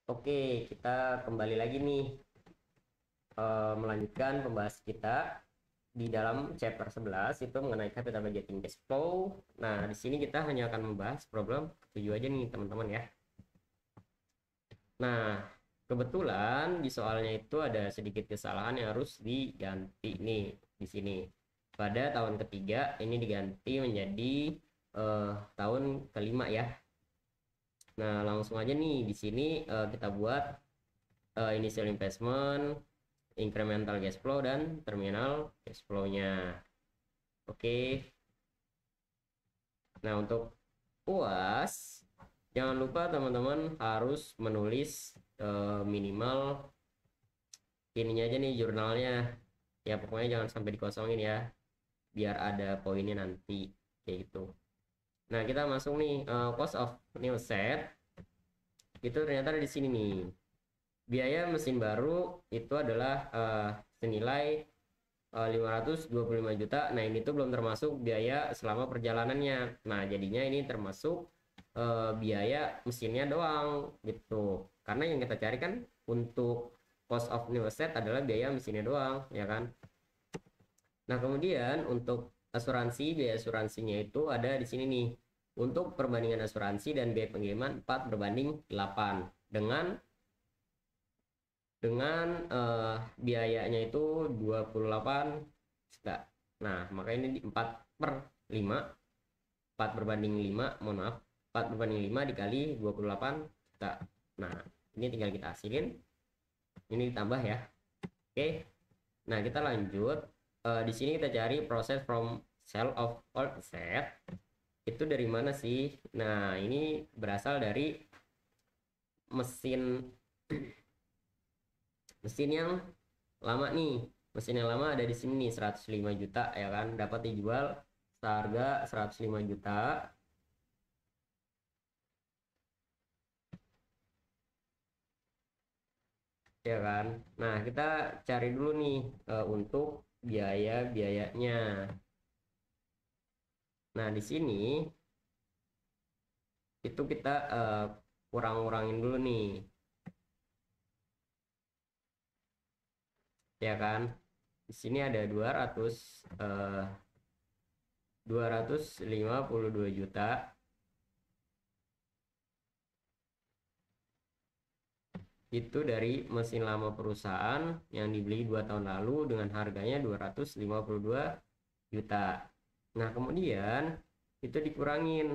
Oke, kita kembali lagi nih melanjutkan pembahas kita di dalam chapter 11 itu mengenai capital budgeting cash flow. Nah, di sini kita hanya akan membahas problem ketujuh aja nih, teman-teman ya. Nah, kebetulan di soalnya itu ada sedikit kesalahan yang harus diganti nih di sini. Pada tahun ketiga ini diganti menjadi tahun kelima ya. Nah, langsung aja nih di sini kita buat initial investment, incremental cash flow, dan terminal cash flow-nya. Oke. Nah, untuk UAS, jangan lupa teman-teman harus menulis minimal ininya aja nih jurnalnya. Ya, pokoknya jangan sampai dikosongin ya, biar ada poinnya nanti kayak gitu. Nah, kita masuk nih cost of new set. Itu ternyata ada di sini nih. Biaya mesin baru itu adalah senilai 525 juta. Nah, ini tuh belum termasuk biaya selama perjalanannya. Nah, jadinya ini termasuk biaya mesinnya doang gitu. Karena yang kita cari kan untuk cost of new asset adalah biaya mesinnya doang, ya kan? Nah, kemudian untuk asuransi, biaya asuransinya itu ada di sini nih. Untuk perbandingan asuransi dan biaya pengiriman 4/8 biayanya itu 28 juta. Nah, maka ini 4/5, 4/5, mohon maaf, 4/5 dikali 28 juta. Nah, ini tinggal kita hasilin, ini ditambah ya. Oke. Nah, kita lanjut. Di sini kita cari proses from sale of all asset. Itu dari mana sih? Nah, ini berasal dari mesin mesin yang lama nih. Mesin yang lama ada di sini nih 105 juta ya kan, dapat dijual seharga 105 juta ya kan. Nah, kita cari dulu nih untuk biaya-biayanya. Nah, di sini itu kita kurang-kurangin dulu nih ya kan. Di sini ada 252 juta itu dari mesin lama perusahaan yang dibeli 2 tahun lalu dengan harganya 252 juta. Nah, kemudian itu dikurangin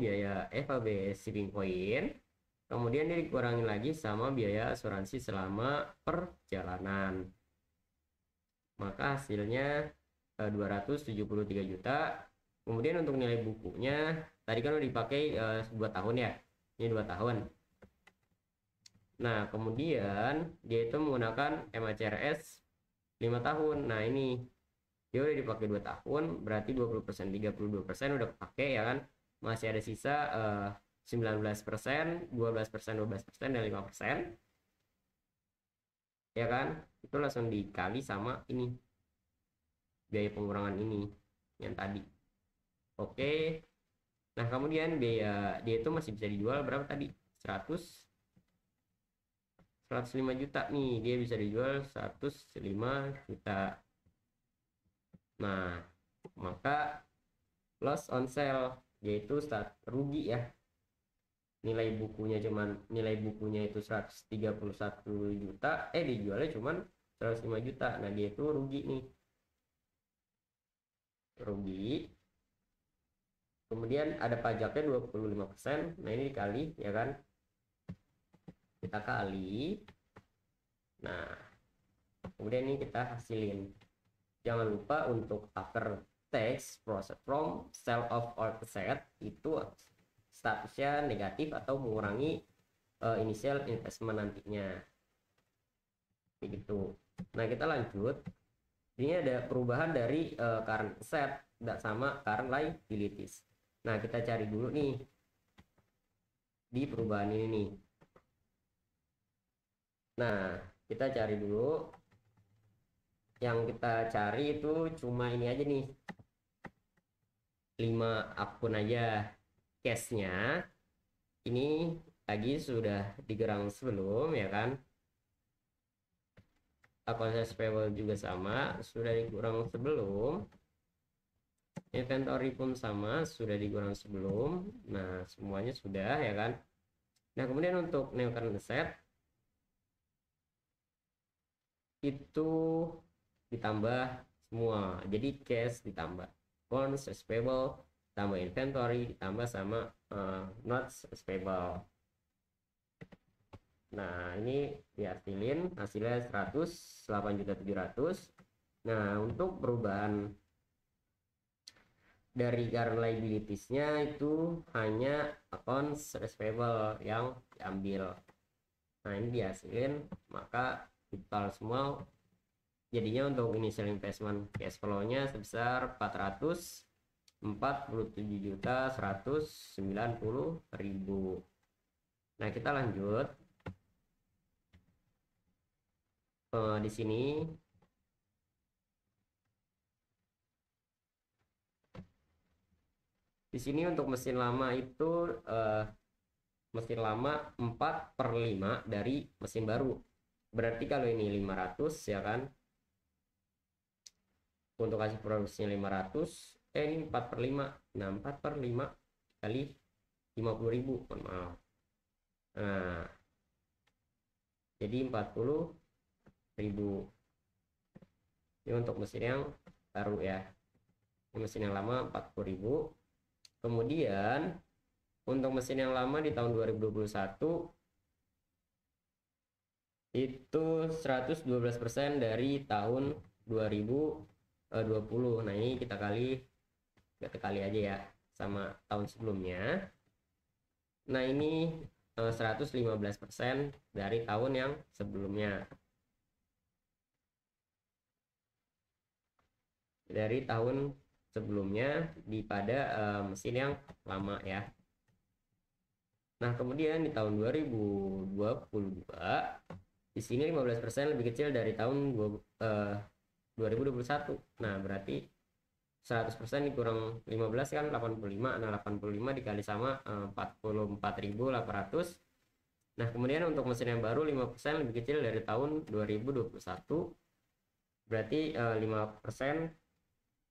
biaya FAB shipping point, kemudian dia dikurangin lagi sama biaya asuransi selama perjalanan. Maka hasilnya 273 juta. Kemudian untuk nilai bukunya tadi kan udah dipakai 2 tahun ya. Ini 2 tahun. Nah, kemudian dia itu menggunakan MACRS 5 tahun. Nah, ini dia udah dipakai 2 tahun, berarti 20%, 32% udah pakai ya kan. Masih ada sisa 19%, 12%, 12%, dan 5%. Ya kan? Itu langsung dikali sama ini biaya pengurangan ini yang tadi. Oke. Nah, kemudian biaya dia itu masih bisa dijual berapa tadi? 105 juta nih. Dia bisa dijual 105 juta. Nah, maka loss on sale yaitu start rugi ya. Nilai bukunya itu 131 juta, dijualnya cuman 105 juta. Nah, dia itu rugi nih. Rugi. Kemudian ada pajaknya 25%. Nah, ini dikali ya kan. Kita kali. Nah, kemudian ini kita hasilin. Jangan lupa untuk after tax process from sale of all asset itu statusnya negatif atau mengurangi initial investment nantinya. Begitu. Nah, kita lanjut. Ini ada perubahan dari current asset sama current liabilities. Nah, kita cari dulu nih di perubahan ini nih. Nah, kita cari dulu. Yang kita cari itu cuma ini aja nih. 5 akun aja. Cashnya ini lagi sudah di gerang sebelum, ya kan. Accounts payable juga sama, sudah di gerang sebelum. Inventory pun sama, sudah di gerang sebelum. Nah, semuanya sudah, ya kan. Nah, kemudian untuk new current asset itu ditambah semua, jadi cash ditambah bonds payable tambah inventory ditambah sama notes payable. Nah, ini dihasilin hasilnya 108.700.000. Nah, untuk perubahan dari current liabilities-nya itu hanya accounts receivable yang diambil. Nah, ini dihasilin, maka total semua jadinya untuk initial investment cash flow-nya sebesar 447.190.000. Nah, kita lanjut. Di sini untuk mesin lama itu mesin lama 4/5 dari mesin baru. Berarti kalau ini 500, ya kan, untuk kasih produksinya 500, ini 4/5. Nah, 4/5 kali 50.000, mohon maaf. Nah, jadi 40.000. Ini untuk mesin yang baru, ya. Ini mesin yang lama 40.000. Kemudian untuk mesin yang lama di tahun 2021 itu 112% dari tahun 2020. Nah, ini kita kali aja ya sama tahun sebelumnya. Nah, ini 115% dari tahun yang sebelumnya. Dari tahun sebelumnya pada mesin yang lama, ya. Nah, kemudian di tahun 2022 di sini 15% lebih kecil dari tahun 2021. Nah, berarti 100% dikurang 15 kan 85. Nah, 85 dikali sama 44.800. Nah, kemudian untuk mesin yang baru 5% lebih kecil dari tahun 2021. Berarti 5%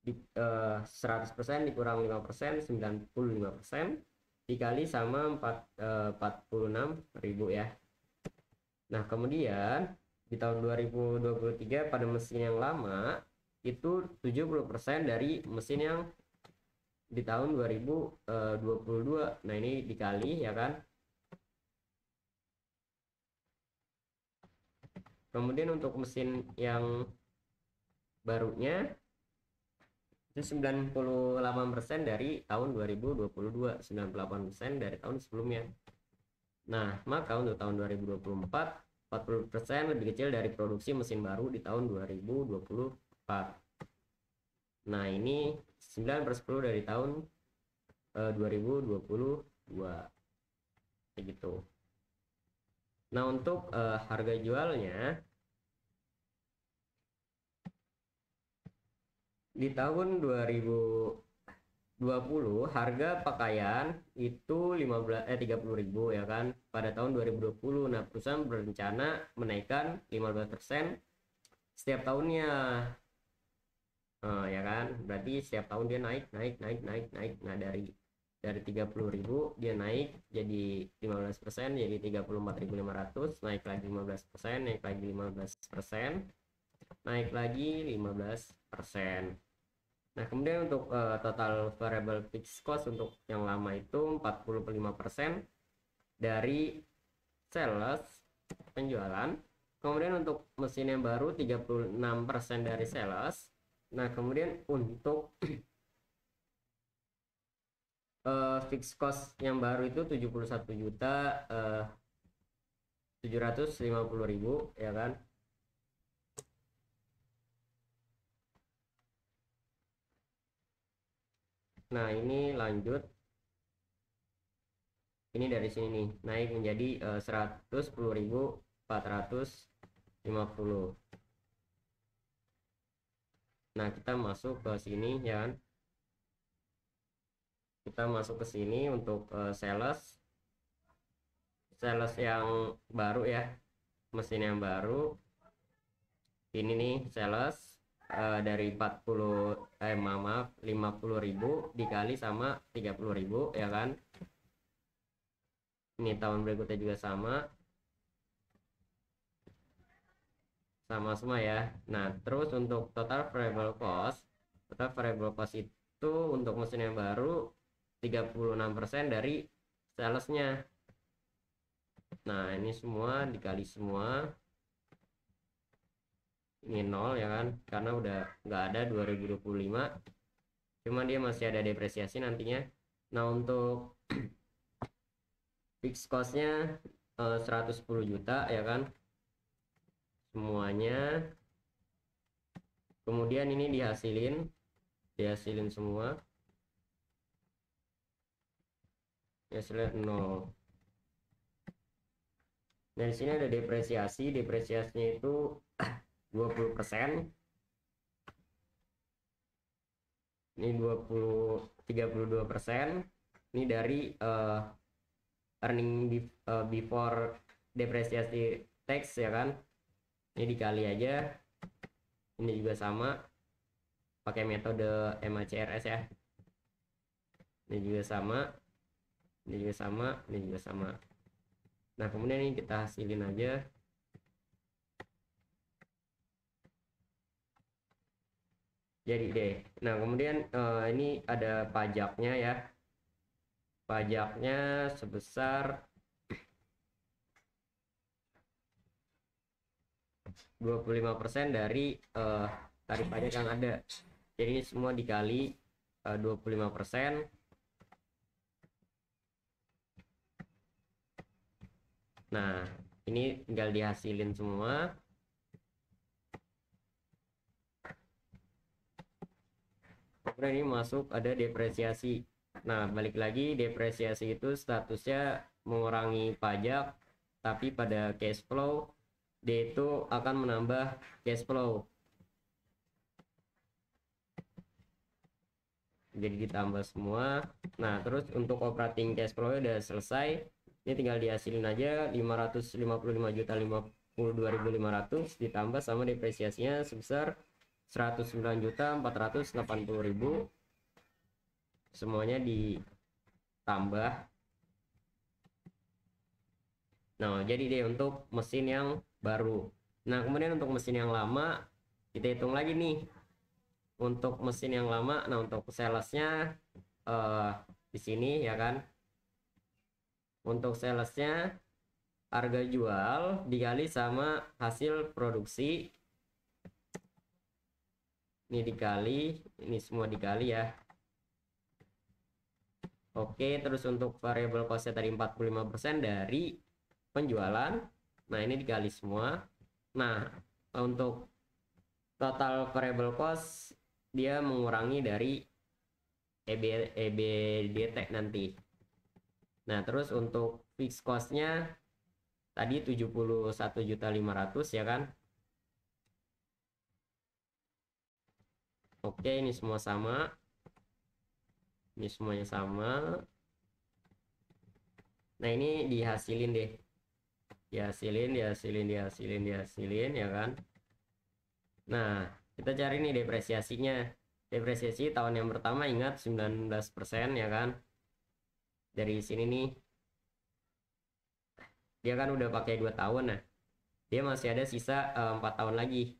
100% dikurang 5%, 95% dikali sama 46.000, ya. Nah, kemudian di tahun 2023 pada mesin yang lama itu 70% dari mesin yang di tahun 2022. Nah, ini dikali, ya kan. Kemudian untuk mesin yang barunya itu 98% dari tahun 2022, 98% dari tahun sebelumnya. Nah, maka untuk tahun 2024 40% lebih kecil dari produksi mesin baru di tahun 2024. Nah, ini 9/10 dari tahun 2022, begitu. Nah, untuk harga jualnya di tahun 2020 harga pakaian itu 30.000, ya kan, pada tahun 2020. Nah, perusahaan berencana menaikkan 15% setiap tahunnya. Ya kan, berarti setiap tahun dia naik. Nah, dari 30.000 dia naik jadi 15%, jadi 34.500, naik lagi 15%, naik lagi 15%, naik lagi 15%. Nah, kemudian untuk total variable fixed cost untuk yang lama itu 45% dari sales, penjualan. Kemudian untuk mesin yang baru 36% dari sales. Nah, kemudian untuk fixed cost yang baru itu 71.750.000, ya kan. Nah, ini lanjut, ini dari sini nih naik menjadi 110.450. Nah, kita masuk ke sini, ya kan. Kita masuk ke sini untuk sales sales yang baru ya, mesin yang baru ini nih sales dari 50.000 dikali sama 30.000 ya kan. Ini tahun berikutnya juga sama semua ya. Nah terus untuk total variable cost itu untuk mesin yang baru 36% dari salesnya. Nah ini semua dikali semua, ini 0 ya kan, karena udah nggak ada 2025, cuma dia masih ada depresiasi nantinya. Nah untuk fixed costnya 110 juta ya kan semuanya. Kemudian ini dihasilin semua, hasilnya 0. Nah di sini ada depresiasinya itu 20%. Ini 32%. Ini dari earning before depresiasi tax ya kan. Ini dikali aja. Ini juga sama pakai metode MACRS ya. Ini juga sama, ini juga sama, ini juga sama. Nah kemudian ini kita hasilin aja. Jadi deh. Nah kemudian ini ada pajaknya ya. Pajaknya sebesar 25% dari tarif pajak yang ada. Jadi ini semua dikali 25%. Nah ini tinggal dihasilin semua. Kemudian ini masuk ada depresiasi. Nah balik lagi, depresiasi itu statusnya mengurangi pajak, tapi pada cash flow dia itu akan menambah cash flow, jadi ditambah semua. Nah terus untuk operating cash flow udah selesai, ini tinggal dihasilin aja 555.052.500 ditambah sama depresiasinya sebesar 109.480.000, semuanya ditambah. Nah jadi deh untuk mesin yang baru. Nah kemudian untuk mesin yang lama kita hitung lagi nih. Untuk mesin yang lama, nah untuk salesnya di sini ya kan. Untuk salesnya harga jual dikali sama hasil produksi, ini dikali, ini semua dikali ya. Oke, terus untuk variable cost tadi 45% dari penjualan, nah ini dikali semua. Nah untuk total variable cost dia mengurangi dari EBDT nanti. Nah terus untuk fixed costnya tadi 71.500 ya kan. Oke ini semua sama, ini semuanya sama. Nah ini dihasilin deh, dihasilin ya kan. Nah kita cari nih depresiasinya. Depresiasi tahun yang pertama ingat 19% ya kan. Dari sini nih dia kan udah pakai 2 tahun. Nah dia masih ada sisa 4 tahun lagi,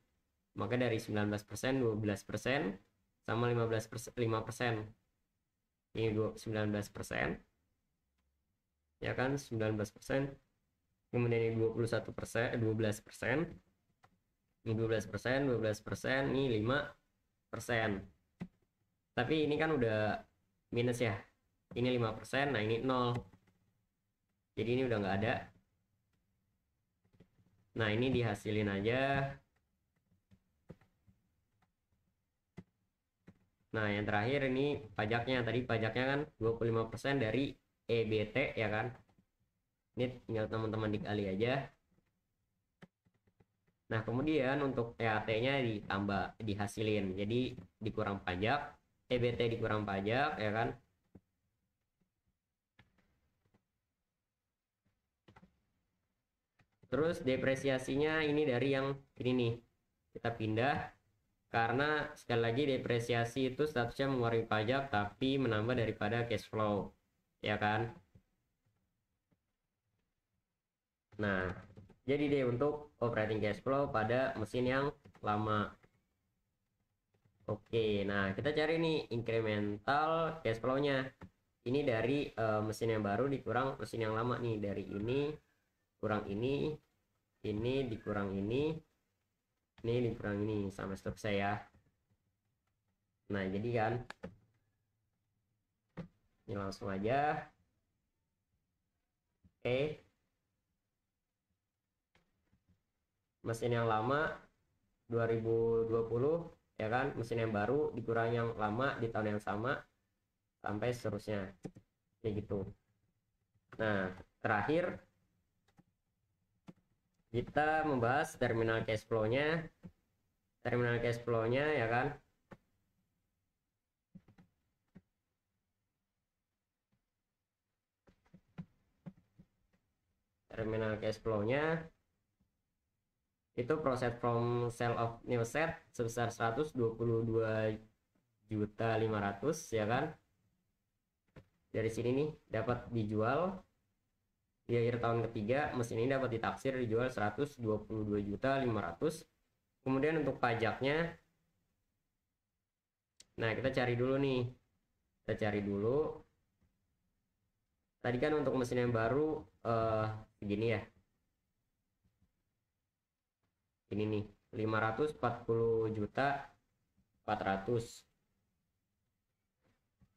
maka dari 19% 12% sama 5%. Ini 19% ya kan, 19%. Kemudian ini 21%, 12%, ini 12%, ini 5%. Tapi ini kan udah minus ya, ini 5%, nah ini 0, jadi ini udah nggak ada. Nah ini dihasilin aja. Nah yang terakhir ini pajaknya, tadi pajaknya kan 25% dari EBT ya kan. Ini tinggal teman-teman dikali aja. Nah kemudian untuk EAT nya ditambah, dihasilin, jadi dikurang pajak, EBT dikurang pajak ya kan. Terus depresiasinya ini dari yang ini nih, kita pindah karena sekali lagi depresiasi itu statusnya mengurangi pajak tapi menambah daripada cash flow, ya kan. Nah, jadi deh untuk operating cash flow pada mesin yang lama. Oke, nah kita cari nih incremental cash flow-nya. Ini dari mesin yang baru dikurang mesin yang lama nih, dari ini kurang ini dikurang ini dikurang ini, sama seterusnya ya. Nah, jadi kan ini langsung aja. Oke, mesin yang lama 2020 ya kan, mesin yang baru dikurang yang lama di tahun yang sama sampai seterusnya kayak gitu. Nah, terakhir kita membahas terminal cash flow-nya. Terminal cash flow-nya ya kan. Terminal cash flow-nya itu profit from sale of new set sebesar 122.500.000 ya kan. Dari sini nih dapat dijual di akhir tahun ketiga, mesin ini dapat ditaksir dijual 122.500.000. Kemudian untuk pajaknya, nah kita cari dulu nih, kita cari dulu. Tadi kan untuk mesin yang baru segini ya, ini nih 540.400.000.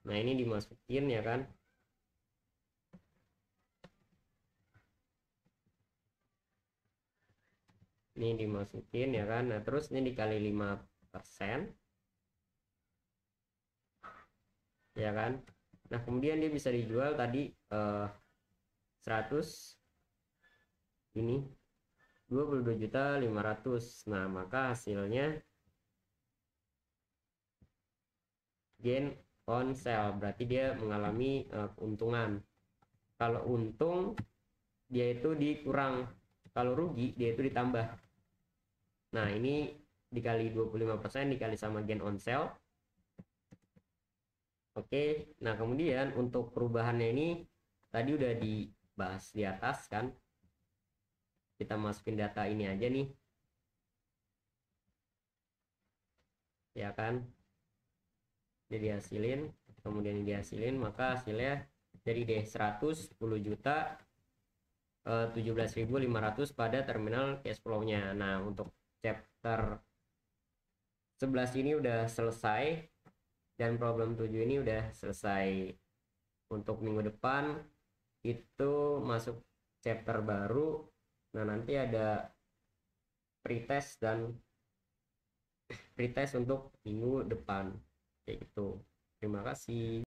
Nah ini dimasukin ya kan, ini dimasukin ya kan. Nah terus ini dikali 5% ya kan. Nah kemudian dia bisa dijual tadi 100 ini 22.500.000. Nah maka hasilnya gain on sale, berarti dia mengalami keuntungan. Kalau untung dia itu dikurang, kalau rugi dia itu ditambah. Nah ini dikali 25% dikali sama gain on sale. Oke, nah kemudian untuk perubahannya ini tadi udah dibahas di atas kan. Kita masukin data ini aja nih, ya kan. Jadi hasilin, kemudian dihasilin, maka hasilnya jadi deh 110.17.500 pada terminal cash flow-nya. Nah untuk chapter 11 ini udah selesai dan problem 7 ini udah selesai. Untuk minggu depan itu masuk chapter baru. Nah nanti ada pretest untuk minggu depan kayak gitu. Terima kasih.